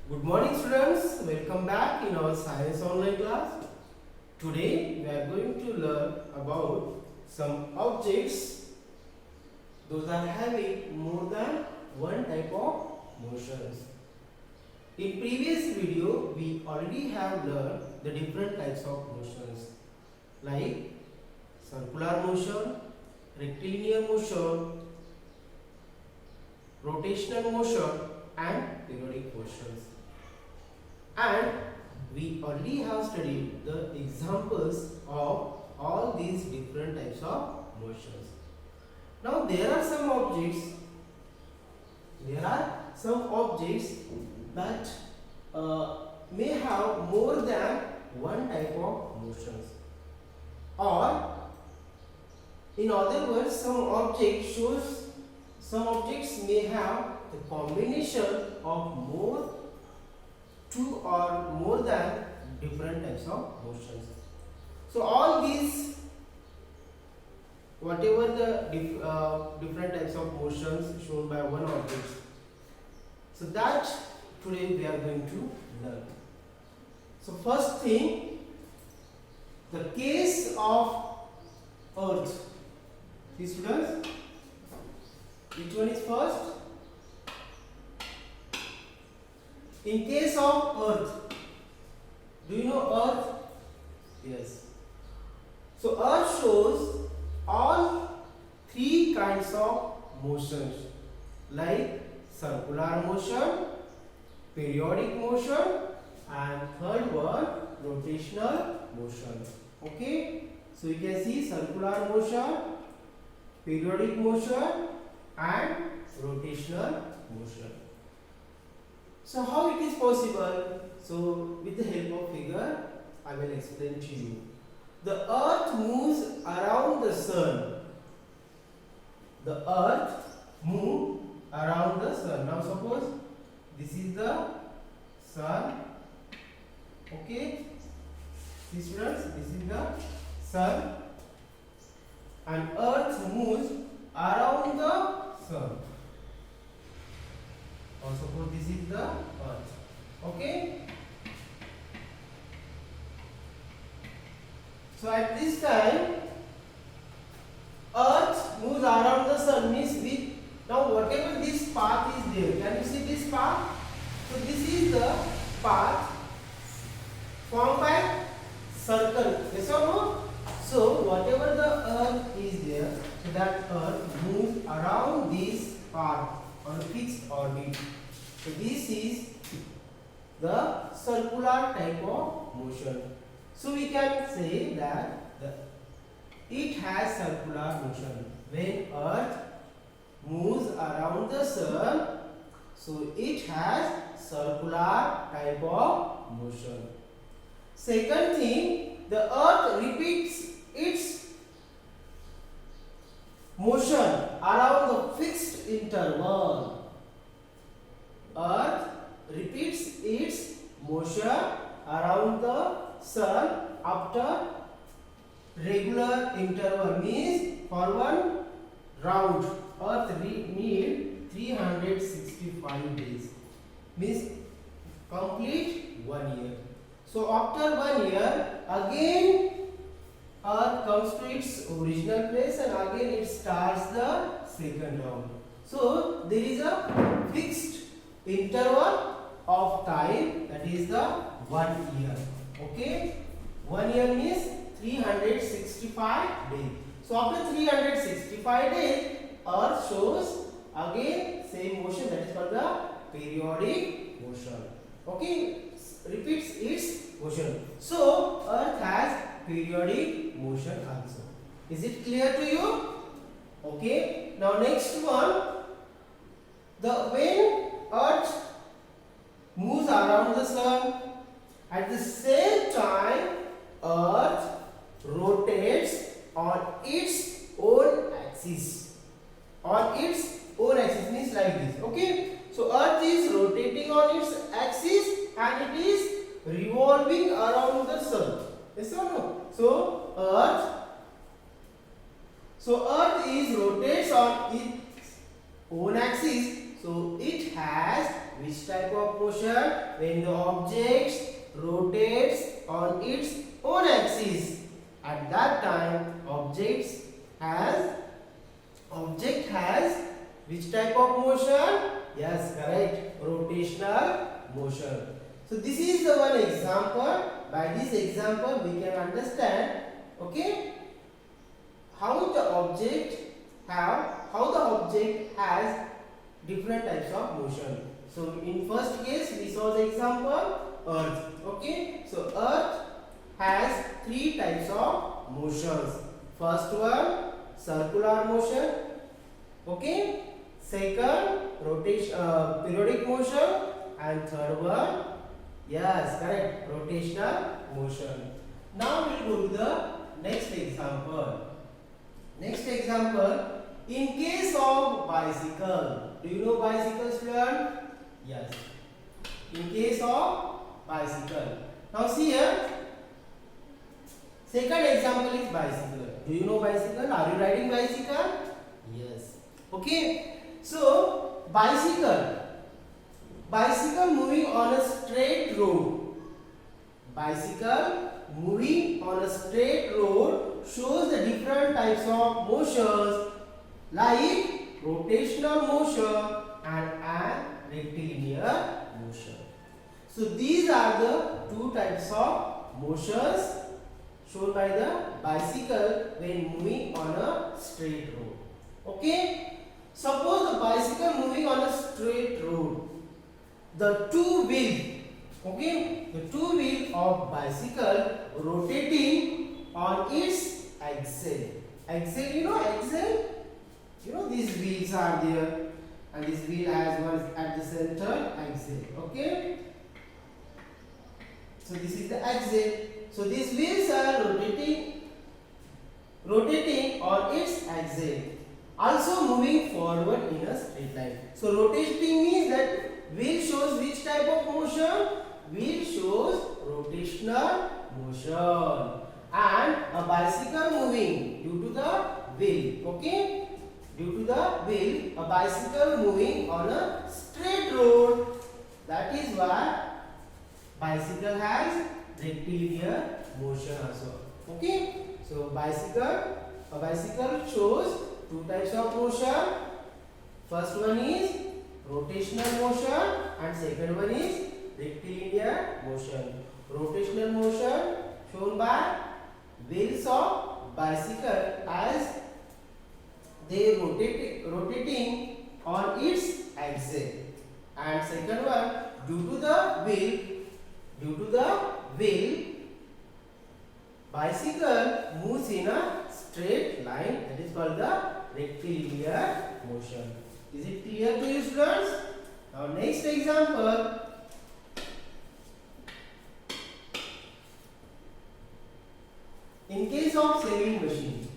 Good morning students, welcome back in our science online class. Today we are going to learn about some objects those are having more than one type of motions. In previous video we already have learned the different types of motions like circular motion, rectilinear motion, rotational motion and periodic motions. And we already have studied the examples of all these different types of motions. Now there are some objects that may have more than one type of motions, or in other words some objects may have the combination of two or more than different types of motions. So all these, whatever the different types of motions shown by one object, so that today we are going to learn. So first thing, the case of earth. See students, which one is first? In case of earth, do you know earth? Yes. So earth shows all three kinds of motions like circular motion, periodic motion and third one rotational motion. Okay. So you can see circular motion, periodic motion and rotational motion. So how it is possible? So with the help of figure I will explain to you. The earth moves around the sun. The earth moves around the sun. Now suppose this is the sun. Okay. See students, this is the sun and earth moves around the sun. Or suppose this is the earth. Okay. So at this time earth moves around the sun, means with now whatever this path is there, can you see this path? So this is the path formed by circle, yes or no? So whatever the earth is there, so that earth moves around this path on a fixed orbit. So this is the circular type of motion. So we can say that it has circular motion. When earth moves around the sun, so it has circular type of motion. Second thing, the earth repeats its motion around the fixed interval. Earth repeats its motion around the sun after regular interval, means for one round earth need 365 days, means complete 1 year. So after 1 year again earth comes to its original place and again it starts the second round. So there is a fixed interval of time, that is the 1 year. Okay. 1 year means 365 days. So after 365 days earth shows again same motion, that is called the periodic motion. Okay. Repeats its motion. So earth has periodic motion also. Is it clear to you? Okay. Now next one, when earth moves around the sun, at the same time earth rotates on its own axis. On its own axis means like this. Okay. So earth is rotating on its axis and it is revolving around the sun. Yes or no? So earth is rotates on its own axis, so it has which type of motion? When the object rotates on its own axis. At that time, object has which type of motion? Yes, correct. Rotational motion. So this is the one example. By this example, we can understand, okay, how the object has different types of motion. So in first case, we saw the example Earth. Okay, so Earth has three types of motions. First one, circular motion. Okay, second, periodic motion, and third one, yes, correct, rotational motion. Now we will go to the next example. Next example, in case of bicycle. Do you know bicycle, student? Yes. In case of bicycle. Now see here. Second example is bicycle. Do you know bicycle? Are you riding bicycle? Yes. Okay. So bicycle moving on a straight road. Bicycle moving on a straight road shows the different types of motions like rotational motion and rectilinear motion. So these are the two types of motions shown by the bicycle when moving on a straight road. Okay? Suppose the bicycle moving on a straight road. The two wheel of bicycle rotating on its axle. Axle, you know axle? You know these wheels are there, and this wheel has one at the center, axle. Okay? So this is the axle. So these wheels are rotating on its axle. Also moving forward in a straight line. So rotating means that wheel shows which type of motion? Wheel shows rotational motion. And a bicycle moving due to the wheel. Okay? Due to the wheel, a bicycle moving on a straight road. That is why bicycle has rectilinear motion also. Okay? So a bicycle shows two types of motion. First one is rotational motion and second one is rectilinear motion. Rotational motion shown by wheels of bicycle as they rotating on its axle. And second one, due to the wheel, bicycle moves in a straight line. That is called the rectilinear motion. Is it clear to you, students? Now next example. In case of sewing machine.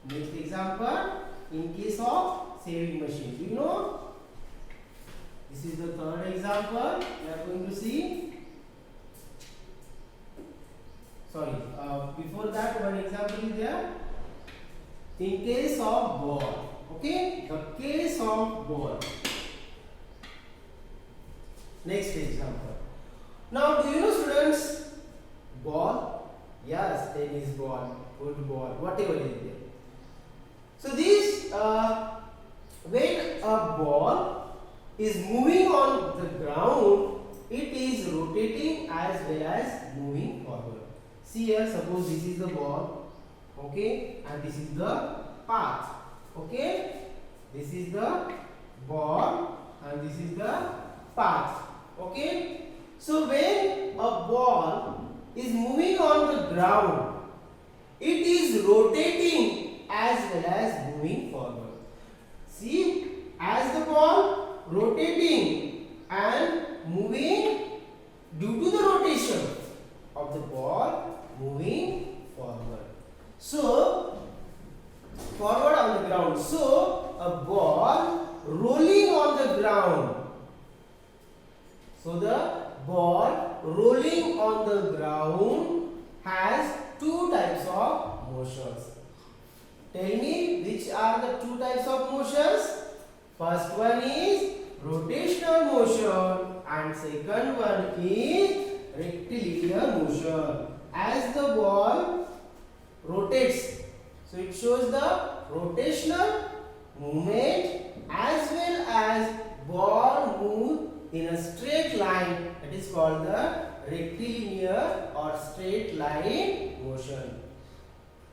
Next example. In case of sewing machine. Do you know? This is the third example we are going to see. Sorry, before that one example is there. In case of ball. Okay, the case of ball. Next example. Now, do you know, students, ball? Yes, tennis ball, football, whatever is there. So this, when a ball is moving on the ground, it is rotating as well as moving forward. See here, suppose this is the ball, okay, and this is the path, okay. This is the ball and this is the path, okay. So when a ball is moving on the ground, it is rotating as well as moving forward. See, as the ball rotating and moving due to the rotation of the ball moving forward. So, forward on the ground. So, a ball rolling on the ground. So, the ball rolling on the ground has two types of motions. Tell me which are the two types of motions. First one is rotational motion. motion, and second one is rectilinear motion. As the ball rotates, so it shows the rotational movement as well as ball move in a straight line. That is called the rectilinear or straight line motion.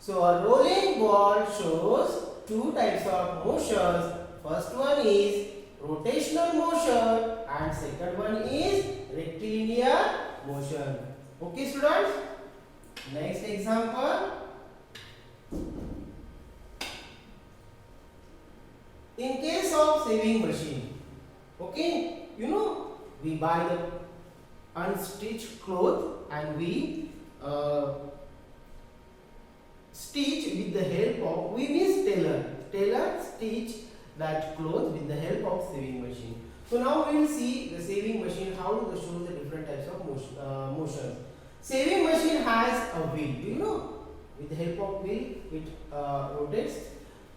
So a rolling ball shows two types of motions. First one is rotational motion and second one is rectilinear motion. Okay students? Next example. In case of sewing machine, okay, you know, we buy the unstitched cloth and we stitch with the help of, we means tailor stitch that cloth with the help of sewing machine. So now we will see the sewing machine, how to show the different types of motion. Sewing machine has a wheel, do you know? With the help of wheel it rotates.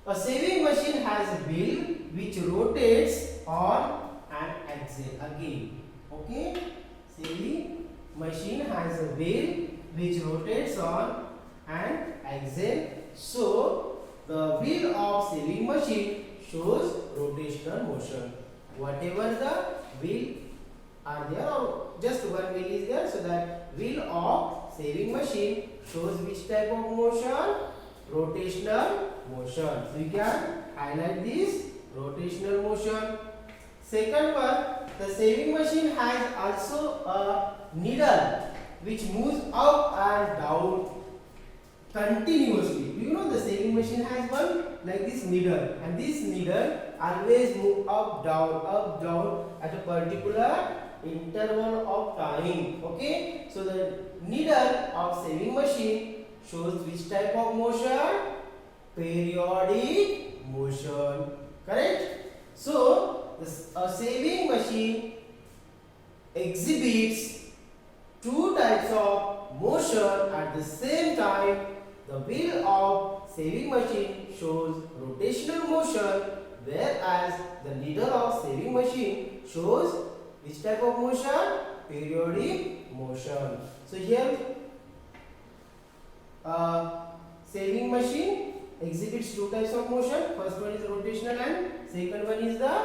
A sewing machine has a wheel which rotates on an axle again. Okay, sewing machine has a wheel which rotates on an axle. So the wheel of sewing machine shows rotational motion. Whatever the wheel are there, or just one wheel is there, so that wheel of sewing machine shows which type of motion? Rotational motion. So you can highlight this rotational motion. Second one, the sewing machine has also a needle which moves up and down continuously. Do you know the sewing machine has one like this needle, and this needle always move up down at a particular interval of time. Okay, so the needle of sewing machine shows which type of motion? Periodic motion. Correct? So a sewing machine exhibits two types of motion at the same time. The wheel of sewing machine shows rotational motion, whereas the needle of sewing machine shows which type of motion? Periodic motion. So here sewing machine exhibits two types of motion. First one is rotational and second one is the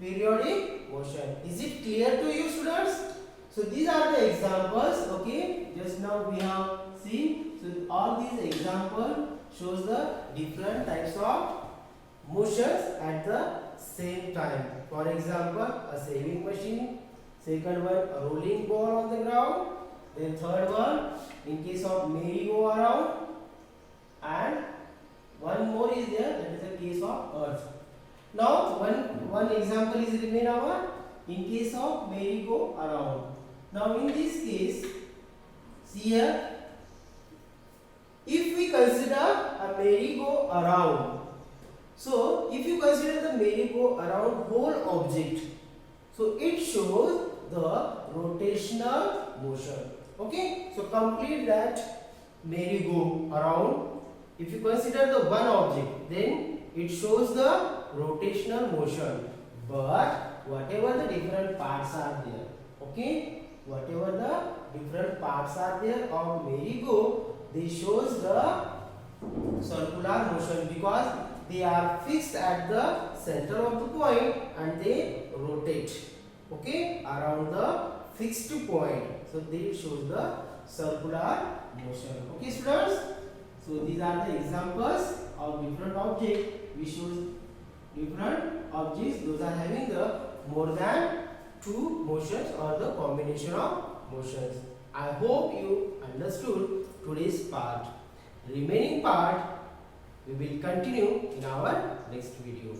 periodic motion. Is it clear to you students? So these are the examples. Okay, just now we have seen. So all these examples shows the different types of motions at the same time. For example, a sewing machine. Second one, a rolling ball on the ground. Then third one, in case of merry-go-round, and one more is there, that is the case of earth. Now one example is remain our in case of merry-go-round. Now in this case, see here, if we consider a merry-go-round, so if you consider the merry-go-round whole object, so it shows the rotational motion. Okay, so complete that merry-go-round. If you consider the one object, then it shows the rotational motion. But whatever the different parts are there, okay, whatever the different parts are there of merry-go, they shows the circular motion because they are fixed at the center of the point and they rotate, okay, around the fixed point. So they shows the circular motion. Okay students, so these are the examples of different objects. We show different objects, those are having the more than two motions or the combination of motions. I hope you understood today's part. Remaining part we will continue in our next video.